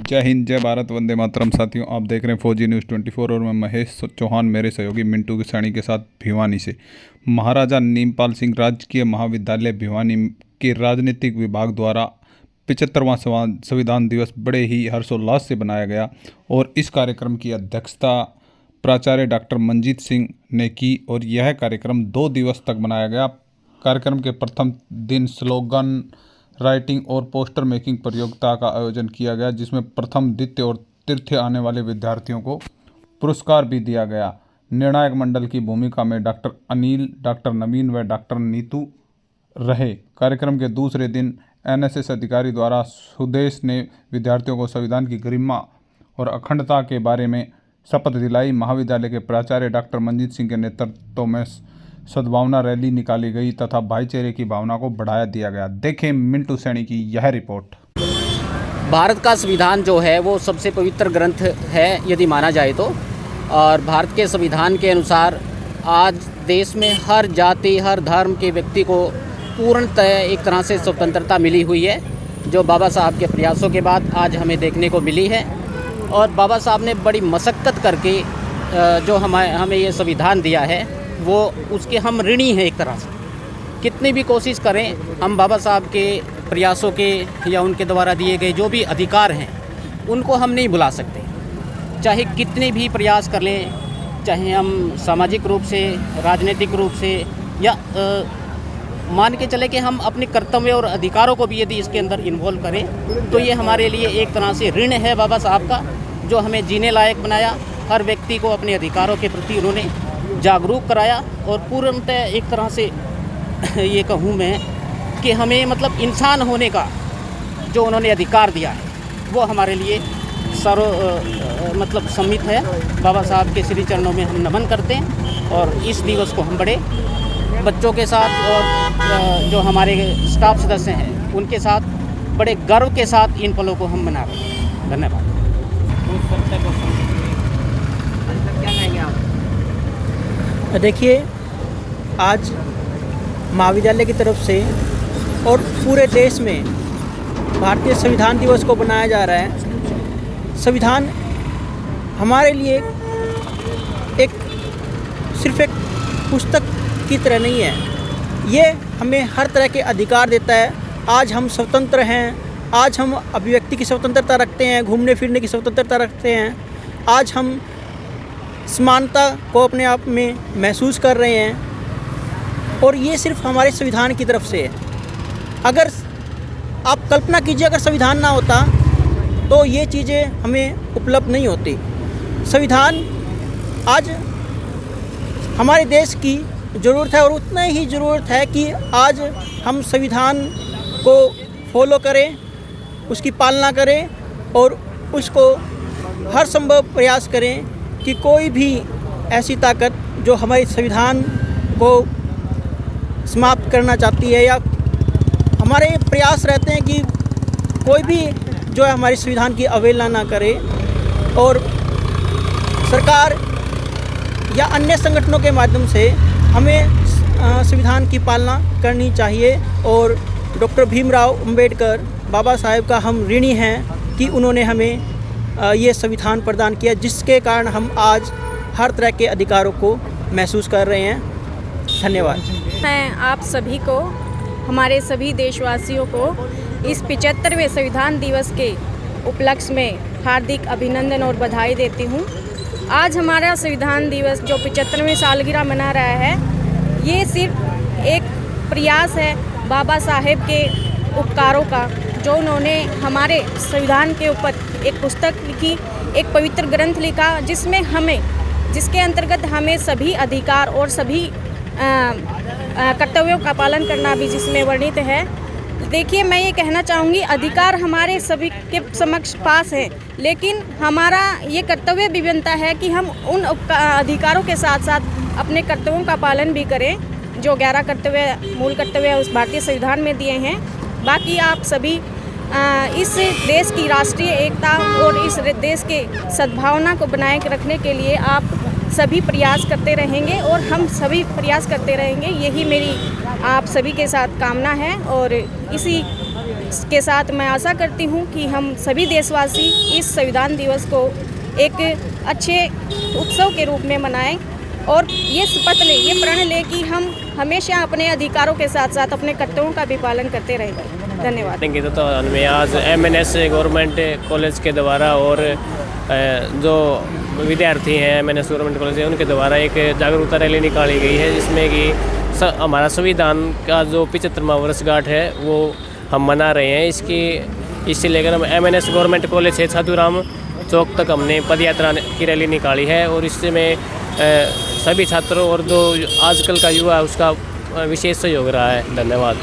जय हिंद, जय भारत, वंदे मातरम। साथियों, आप देख रहे हैं फौजी न्यूज़ 24 और मैं महेश चौहान मेरे सहयोगी मिंटू किसानी के साथ भिवानी से। महाराजा नीमपाल सिंह राजकीय महाविद्यालय भिवानी के राजनीतिक विभाग द्वारा 75वां संविधान दिवस बड़े ही हर्षोल्लास से बनाया गया और इस कार्यक्रम की अध्यक्षता प्राचार्य डॉक्टर मंजीत सिंह ने की और यह कार्यक्रम 2 दिवस तक मनाया गया। कार्यक्रम के प्रथम दिन स्लोगन राइटिंग और पोस्टर मेकिंग प्रतियोगिता का आयोजन किया गया, जिसमें प्रथम, द्वितीय और तृतीय आने वाले विद्यार्थियों को पुरस्कार भी दिया गया। निर्णायक मंडल की भूमिका में डॉक्टर अनिल, डॉक्टर नवीन व डॉक्टर नीतू रहे। कार्यक्रम के दूसरे दिन एनएसएस अधिकारी द्वारा सुदेश ने विद्यार्थियों को संविधान की गरिमा और अखंडता के बारे में शपथ दिलाई। महाविद्यालय के प्राचार्य डॉक्टर मंजीत सिंह के नेतृत्व में सद्भावना रैली निकाली गई तथा भाईचारे की भावना को बढ़ावा दिया गया। देखें मिंटू सैनी की यह रिपोर्ट। भारत का संविधान जो है वो सबसे पवित्र ग्रंथ है यदि माना जाए तो, और भारत के संविधान के अनुसार आज देश में हर जाति, हर धर्म के व्यक्ति को पूर्णतः एक तरह से स्वतंत्रता मिली हुई है, जो बाबा साहब के प्रयासों के बाद आज हमें देखने को मिली है। और बाबा साहब ने बड़ी मशक्क़त करके जो हमें ये संविधान दिया है वो उसके हम ऋणी हैं एक तरह से। कितनी भी कोशिश करें, हम बाबा साहब के प्रयासों के या उनके द्वारा दिए गए जो भी अधिकार हैं उनको हम नहीं भुला सकते। चाहे कितने भी प्रयास कर लें, चाहे हम सामाजिक रूप से, राजनीतिक रूप से या मान के चले कि हम अपने कर्तव्य और अधिकारों को भी यदि इसके अंदर इन्वॉल्व करें तो ये हमारे लिए एक तरह से ऋण है बाबा साहब का, जो हमें जीने लायक बनाया। हर व्यक्ति को अपने अधिकारों के प्रति उन्होंने जागरूक कराया और पूर्णतः एक तरह से ये कहूँ मैं कि हमें मतलब इंसान होने का जो उन्होंने अधिकार दिया है वो हमारे लिए मतलब सम्मित है। बाबा साहब के श्री चरणों में हम नमन करते हैं और इस दिवस को हम बड़े बच्चों के साथ और जो हमारे स्टाफ सदस्य हैं उनके साथ बड़े गर्व के साथ इन पलों को हम मना रहे हैं। धन्यवाद। देखिए, आज महाविद्यालय की तरफ से और पूरे देश में भारतीय संविधान दिवस को मनाया जा रहा है। संविधान हमारे लिए सिर्फ एक पुस्तक की तरह नहीं है, ये हमें हर तरह के अधिकार देता है। आज हम स्वतंत्र हैं, आज हम अभिव्यक्ति की स्वतंत्रता रखते हैं, घूमने फिरने की स्वतंत्रता रखते हैं। आज हम समानता को अपने आप में महसूस कर रहे हैं और ये सिर्फ हमारे संविधान की तरफ से है। अगर आप कल्पना कीजिए, अगर संविधान ना होता तो ये चीज़ें हमें उपलब्ध नहीं होती। संविधान आज हमारे देश की ज़रूरत है और उतना ही ज़रूरत है कि आज हम संविधान को फॉलो करें, उसकी पालना करें और उसको हर संभव प्रयास करें कि कोई भी ऐसी ताकत जो हमारे संविधान को समाप्त करना चाहती है, या हमारे प्रयास रहते हैं कि कोई भी जो है हमारे संविधान की अवहेलना ना करे। और सरकार या अन्य संगठनों के माध्यम से हमें संविधान की पालना करनी चाहिए। और डॉक्टर भीमराव अंबेडकर बाबा साहेब का हम ऋणी हैं कि उन्होंने हमें ये संविधान प्रदान किया, जिसके कारण हम आज हर तरह के अधिकारों को महसूस कर रहे हैं। धन्यवाद। मैं आप सभी को, हमारे सभी देशवासियों को इस 75वें संविधान दिवस के उपलक्ष्य में हार्दिक अभिनंदन और बधाई देती हूँ। आज हमारा संविधान दिवस जो 75वें सालगिरह मना रहा है, ये सिर्फ एक प्रयास है बाबा साहेब के उपकारों का, जो उन्होंने हमारे संविधान के ऊपर एक पुस्तक लिखी, एक पवित्र ग्रंथ लिखा, जिसके अंतर्गत हमें सभी अधिकार और सभी कर्तव्यों का पालन करना भी जिसमें वर्णित है। देखिए, मैं ये कहना चाहूँगी, अधिकार हमारे सभी के समक्ष पास हैं, लेकिन हमारा ये कर्तव्य भी बनता है कि हम उन अधिकारों के साथ साथ अपने कर्तव्यों का पालन भी करें, जो 11 कर्तव्य, मूल कर्तव्य उस भारतीय संविधान में दिए हैं। बाकी आप सभी इस देश की राष्ट्रीय एकता और इस देश के सद्भावना को बनाए रखने के लिए आप सभी प्रयास करते रहेंगे और हम सभी प्रयास करते रहेंगे। यही मेरी आप सभी के साथ कामना है और इसी के साथ मैं आशा करती हूँ कि हम सभी देशवासी इस संविधान दिवस को एक अच्छे उत्सव के रूप में मनाएं और ये शपथ लें, ये प्रण लें कि हम हमेशा अपने अधिकारों के साथ साथ अपने कर्तव्यों का भी पालन करते रहेंगे। धन्यवाद। तो में आज MNS गवर्नमेंट कॉलेज के द्वारा और जो विद्यार्थी हैं MNS गवर्नमेंट कॉलेज उनके द्वारा एक जागरूकता रैली निकाली गई है, जिसमें कि हमारा संविधान का जो 75वां वर्षगांठ है वो हम मना रहे हैं। इससे लेकर हम MNS गवर्नमेंट कॉलेज से साधुराम चौक तक हमने पद यात्रा की रैली निकाली है और इसमें सभी छात्रों और जो आजकल का युवा उसका विशेष सहयोग रहा है। धन्यवाद।